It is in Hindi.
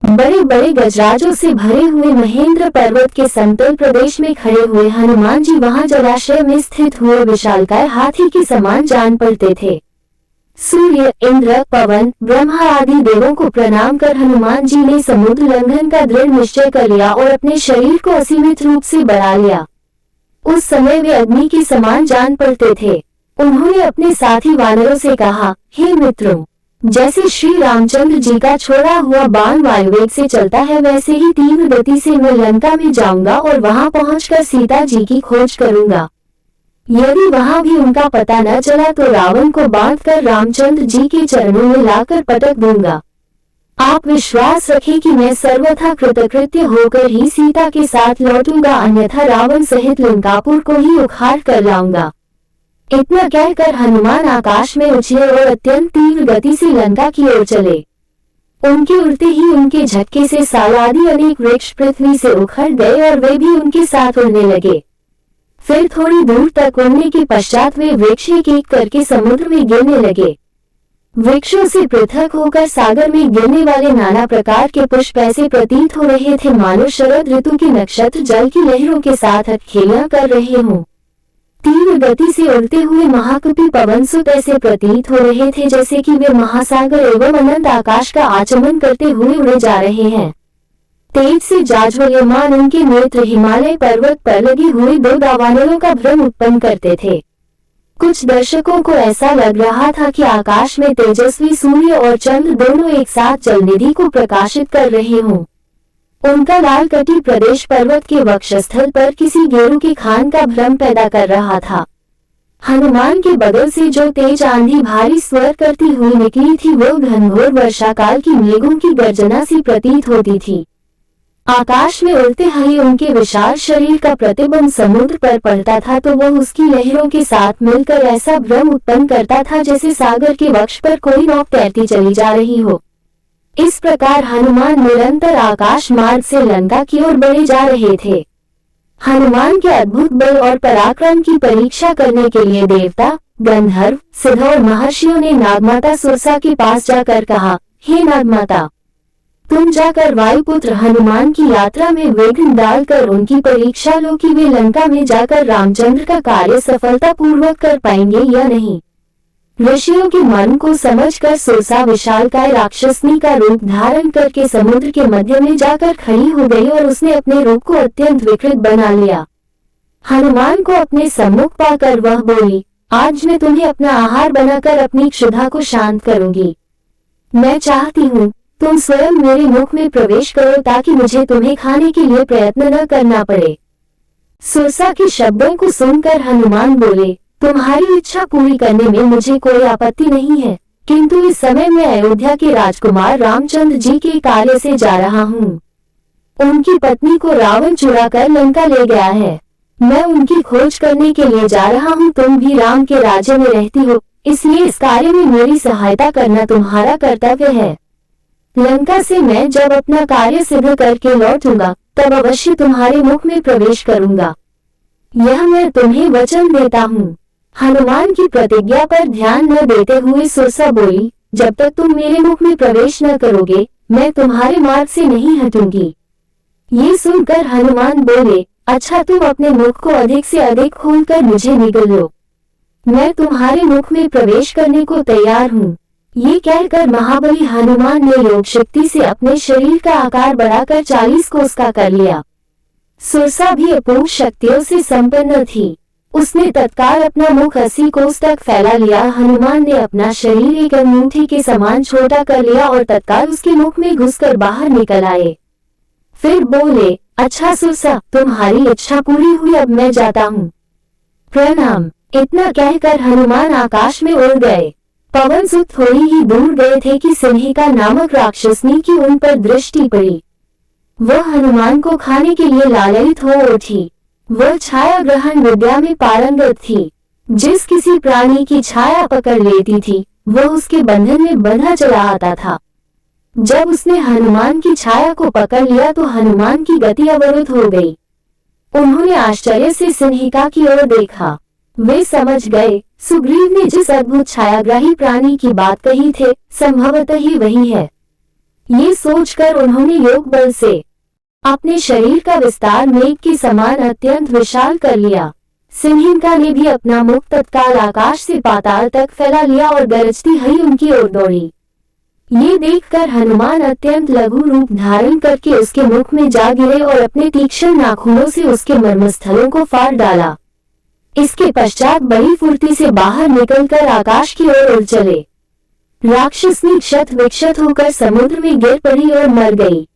बड़े बड़े गजराजों से भरे हुए महेंद्र पर्वत के समतल प्रदेश में खड़े हुए हनुमान जी वहां जलाशय में स्थित हुए विशालकाय हाथी के समान जान पड़ते थे। सूर्य, इंद्र, पवन, ब्रह्मा आदि देवों को प्रणाम कर हनुमान जी ने समुद्र लंघन का दृढ़ निश्चय कर लिया और अपने शरीर को असीमित रूप से बढ़ा लिया। उस समय वे अग्नि के समान जान पड़ते थे। उन्होंने अपने साथी वानरों से कहा, हे मित्रों, जैसे श्री रामचंद्र जी का छोड़ा हुआ बाण वायुवेग से चलता है, वैसे ही तीव्र गति से मैं लंका में जाऊंगा और वहां पहुंचकर सीता जी की खोज करूंगा। यदि वहां भी उनका पता न चला तो रावण को बांधकर रामचंद्र जी के चरणों में लाकर पटक दूंगा। आप विश्वास रखें कि मैं सर्वथा कृतकृत्य होकर ही सीता के साथ लौटूंगा, अन्यथा रावण सहित लंकापुर को ही उखाड़ कर लाऊंगा। इतना कहकर हनुमान आकाश में उछले और अत्यंत तीव्र गति से लंका की ओर चले। उनके उड़ते ही उनके झटके से साल आदि अनेक वृक्ष पृथ्वी से उखड़ गए और वे भी उनके साथ उड़ने लगे। फिर थोड़ी दूर तक उड़ने के पश्चात वे वृक्ष एक एक करके समुद्र में गिरने लगे। वृक्षों से पृथक होकर सागर में गिरने वाले नाना प्रकार के पुष्प ऐसे प्रतीत हो रहे थे मानो शरद ऋतु के नक्षत्र जल की लहरों के साथ अटखेलियां कर रहे हों। तीव्र गति से उड़ते हुए महाकपि पवनसुत ऐसे प्रतीत हो रहे थे जैसे कि वे महासागर एवं अनंत आकाश का आचमन करते हुए उड़े जा रहे हैं। तेज से जाज्वल्यमान उनके नेत्र हिमालय पर्वत पर लगे हुए दो दावानलों का भ्रम उत्पन्न करते थे। कुछ दर्शकों को ऐसा लग रहा था कि आकाश में तेजस्वी सूर्य और चंद्र दोनों एक साथ जलनिधि को प्रकाशित कर रहे हों। उनका लाल कटी प्रदेश पर्वत के वक्षस्थल पर किसी गेरू के खान का भ्रम पैदा कर रहा था। हनुमान के बगल से जो तेज आंधी भारी स्वर करती हुई निकली थी वो घनघोर वर्षाकाल की मेघों की गर्जना सी प्रतीत होती थी। आकाश में उड़ते हुए उनके विशाल शरीर का प्रतिबिंब समुद्र पर पड़ता था तो वह उसकी लहरों के साथ मिलकर ऐसा भ्रम उत्पन्न करता था जैसे सागर के वक्ष पर कोई नौक तैरती चली जा रही हो। इस प्रकार हनुमान निरंतर आकाश मार्ग से लंका की ओर बढ़े जा रहे थे। हनुमान के अद्भुत बल और पराक्रम की परीक्षा करने के लिए देवता, गंधर्व, सिद्ध और महर्षियों ने नागमाता सुरसा के पास जाकर कहा, हे नागमाता, तुम जाकर वायुपुत्र हनुमान की यात्रा में विघ्न डालकर उनकी परीक्षा लो कि वे लंका में जाकर रामचंद्र का कार्य सफलतापूर्वक कर पाएंगे या नहीं। ऋषियों के मन को समझकर सुरसा विशालकाय राक्षसनी का रूप धारण करके समुद्र के मध्य में जाकर खड़ी हो गई और उसने अपने रूप को अत्यंत विकृत बना लिया। हनुमान को अपने सम्मुख पाकर वह बोली, आज मैं तुम्हें अपना आहार बनाकर अपनी क्षुधा को शांत करूंगी। मैं चाहती हूँ तुम स्वयं मेरे मुख में प्रवेश करो ताकि मुझे तुम्हें खाने के लिए प्रयत्न न करना पड़े। सुरसा के शब्दों को सुनकर हनुमान बोले, तुम्हारी इच्छा पूरी करने में मुझे कोई आपत्ति नहीं है, किंतु इस समय मैं अयोध्या के राजकुमार रामचंद्र जी के कार्य से जा रहा हूँ। उनकी पत्नी को रावण चुरा कर लंका ले गया है। मैं उनकी खोज करने के लिए जा रहा हूँ। तुम भी राम के राज्य में रहती हो, इसलिए इस कार्य में मेरी सहायता करना तुम्हारा कर्तव्य है। लंका से मैं जब अपना कार्य सिद्ध करके लौटूंगा तब अवश्य तुम्हारे मुख में प्रवेश करूंगा। यह मैं तुम्हें वचन देता हूँ। हनुमान की प्रतिज्ञा पर ध्यान न देते हुए सुरसा बोली, जब तक तुम मेरे मुख में प्रवेश न करोगे मैं तुम्हारे मार्ग से नहीं हटूंगी। ये सुनकर हनुमान बोले, अच्छा तुम अपने मुख को अधिक से अधिक खोलकर मुझे निगल लो, मैं तुम्हारे मुख में प्रवेश करने को तैयार हूँ। ये कहकर महाबली हनुमान ने योग शक्ति से अपने शरीर का आकार बढ़ाकर 40 कोस का कर लिया। सुरसा भी अपूर्व शक्तियों से संपन्न थी। उसने तत्काल अपना मुख 80 कोस तक फैला लिया। हनुमान ने अपना शरीर एक अंगूठी के समान छोटा कर लिया और तत्काल उसके मुख में घुसकर बाहर निकल आए। फिर बोले, अच्छा सुरसा, तुम्हारी इच्छा पूरी हुई, अब मैं जाता हूँ। प्रणाम। इतना कहकर हनुमान आकाश में उड़ गए। पवनसुत थोड़ी ही दूर गए थे कि सिंहिका नामक राक्षसनी की उन पर दृष्टि पड़ी। वह हनुमान को खाने के लिए लालयित हो उठी। वह छाया ग्रहण विद्या में पारंगत थी। जिस किसी प्राणी की छाया पकड़ लेती थी वह उसके बंधन में बंधा चला आता था। जब उसने हनुमान की छाया को पकड़ लिया तो हनुमान की गति अवरुद्ध हो गई। उन्होंने आश्चर्य से सिंहिका की ओर देखा। वे समझ गए सुग्रीव ने जिस अद्भुत छायाग्राही प्राणी की बात कही थे संभवतः ही वही है। ये सोचकर उन्होंने योग बल से अपने शरीर का विस्तार मेघ के समान अत्यंत विशाल कर लिया। सिंहिका ने भी अपना मुख तत्काल आकाश से पाताल तक फैला लिया और गरजती हुई उनकी ओर दौड़ी। ये देखकर हनुमान अत्यंत लघु रूप धारण करके उसके मुख में जा गिरे और अपने तीक्ष्ण नाखूनों से उसके मर्मस्थलों को फाड़ डाला। इसके पश्चात बड़ी फुर्ती से बाहर निकलकर आकाश की ओर उड़ चले। राक्षसनी क्षत विक्षत होकर समुद्र में गिर पड़ी और मर गई।